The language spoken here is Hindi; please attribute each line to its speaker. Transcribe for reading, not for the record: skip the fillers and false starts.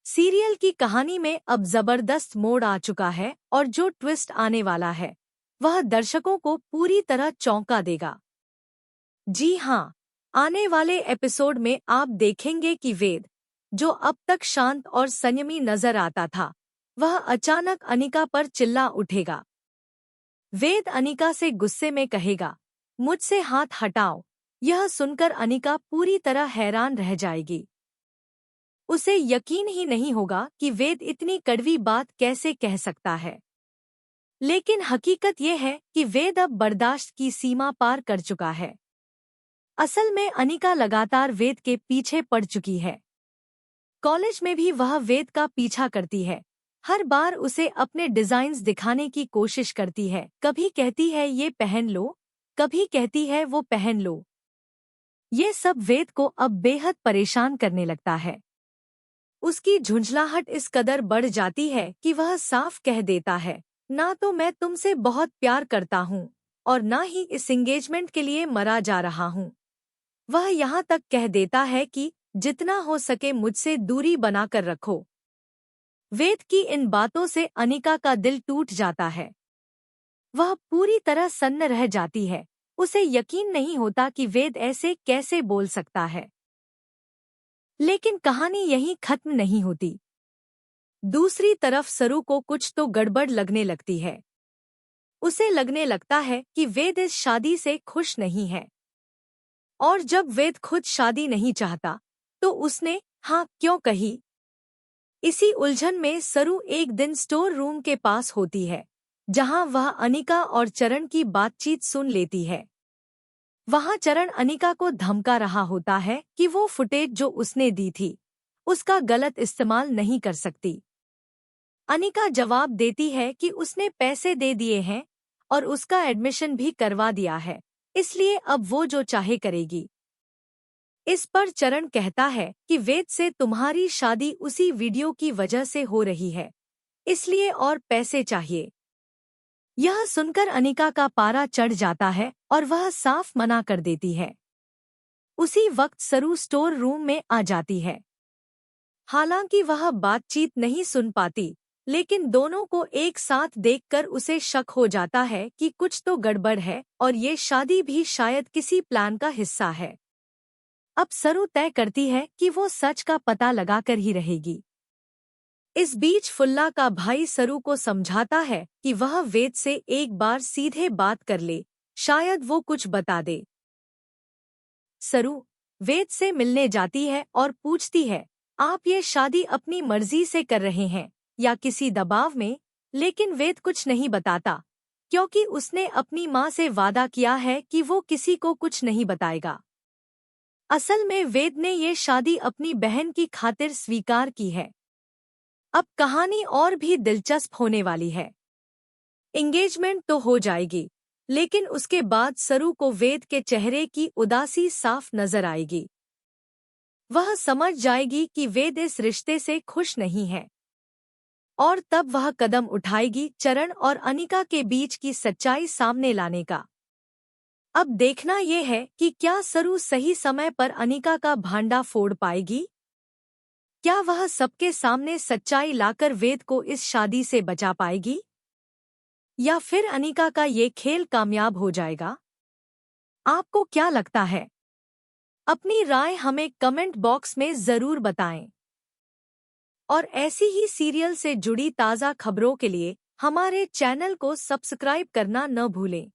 Speaker 1: सीरियल की कहानी में अब जबरदस्त मोड़ आ चुका है और जो ट्विस्ट आने वाला है वह दर्शकों को पूरी तरह चौंका देगा। जी हाँ, आने वाले एपिसोड में आप देखेंगे कि वेद, जो अब तक शांत और संयमी नजर आता था, वह अचानक अनिका पर चिल्ला उठेगा। वेद अनिका से गुस्से में कहेगा, मुझसे हाथ हटाओ। यह सुनकर अनिका पूरी तरह हैरान रह जाएगी। उसे यकीन ही नहीं होगा कि वेद इतनी कड़वी बात कैसे कह सकता है। लेकिन हकीकत यह है कि वेद अब बर्दाश्त की सीमा पार कर चुका है। असल में अनिका लगातार वेद के पीछे पड़ चुकी है। कॉलेज में भी वह वेद का पीछा करती है। हर बार उसे अपने डिजाइन्स दिखाने की कोशिश करती है। कभी कहती है ये पहन लो, कभी कहती है वो पहन लो। ये सब वेद को अब बेहद परेशान करने लगता है। उसकी झुंझलाहट इस कदर बढ़ जाती है कि वह साफ कह देता है, ना तो मैं तुमसे बहुत प्यार करता हूँ और ना ही इस एंगेजमेंट के लिए मरा जा रहा हूँ। वह यहाँ तक कह देता है कि जितना हो सके मुझसे दूरी बनाकर रखो। वेद की इन बातों से अनिका का दिल टूट जाता है। वह पूरी तरह सन्न रह जाती है। उसे यकीन नहीं होता कि वेद ऐसे कैसे बोल सकता है। लेकिन कहानी यहीं खत्म नहीं होती। दूसरी तरफ सरू को कुछ तो गड़बड़ लगने लगती है। उसे लगने लगता है कि वेद इस शादी से खुश नहीं है। और जब वेद खुद शादी नहीं चाहता तो उसने हाँ क्यों कही। इसी उलझन में सरू एक दिन स्टोर रूम के पास होती है, जहां वह अनिका और चरण की बातचीत सुन लेती है। वहां चरण अनिका को धमका रहा होता है कि वो फुटेज जो उसने दी थी उसका गलत इस्तेमाल नहीं कर सकती। अनिका जवाब देती है कि उसने पैसे दे दिए हैं और उसका एडमिशन भी करवा दिया है, इसलिए अब वो जो चाहे करेगी। इस पर चरण कहता है कि वेद से तुम्हारी शादी उसी वीडियो की वजह से हो रही है, इसलिए और पैसे चाहिए। यह सुनकर अनिका का पारा चढ़ जाता है और वह साफ मना कर देती है। उसी वक्त सरू स्टोर रूम में आ जाती है। हालांकि वह बातचीत नहीं सुन पाती, लेकिन दोनों को एक साथ देखकर उसे शक हो जाता है कि कुछ तो गड़बड़ है और ये शादी भी शायद किसी प्लान का हिस्सा है। अब सरू तय करती है कि वो सच का पता लगाकर ही रहेगी। इस बीच फुल्ला का भाई सरू को समझाता है कि वह वेद से एक बार सीधे बात कर ले, शायद वो कुछ बता दे। सरू वेद से मिलने जाती है और पूछती है, आप ये शादी अपनी मर्जी से कर रहे हैं या किसी दबाव में। लेकिन वेद कुछ नहीं बताता, क्योंकि उसने अपनी माँ से वादा किया है कि वो किसी को कुछ नहीं बताएगा। असल में वेद ने ये शादी अपनी बहन की खातिर स्वीकार की है। अब कहानी और भी दिलचस्प होने वाली है। एंगेजमेंट तो हो जाएगी, लेकिन उसके बाद सरू को वेद के चेहरे की उदासी साफ नजर आएगी। वह समझ जाएगी कि वेद इस रिश्ते से खुश नहीं है और तब वह कदम उठाएगी चरण और अनिका के बीच की सच्चाई सामने लाने का। अब देखना यह है कि क्या सरू सही समय पर अनिका का भांडा फोड़ पाएगी। क्या वह सबके सामने सच्चाई लाकर वेद को इस शादी से बचा पाएगी, या फिर अनिका का ये खेल कामयाब हो जाएगा। आपको क्या लगता है? अपनी राय हमें कमेंट बॉक्स में जरूर बताएं। और ऐसी ही सीरियल से जुड़ी ताज़ा खबरों के लिए हमारे चैनल को सब्सक्राइब करना न भूलें।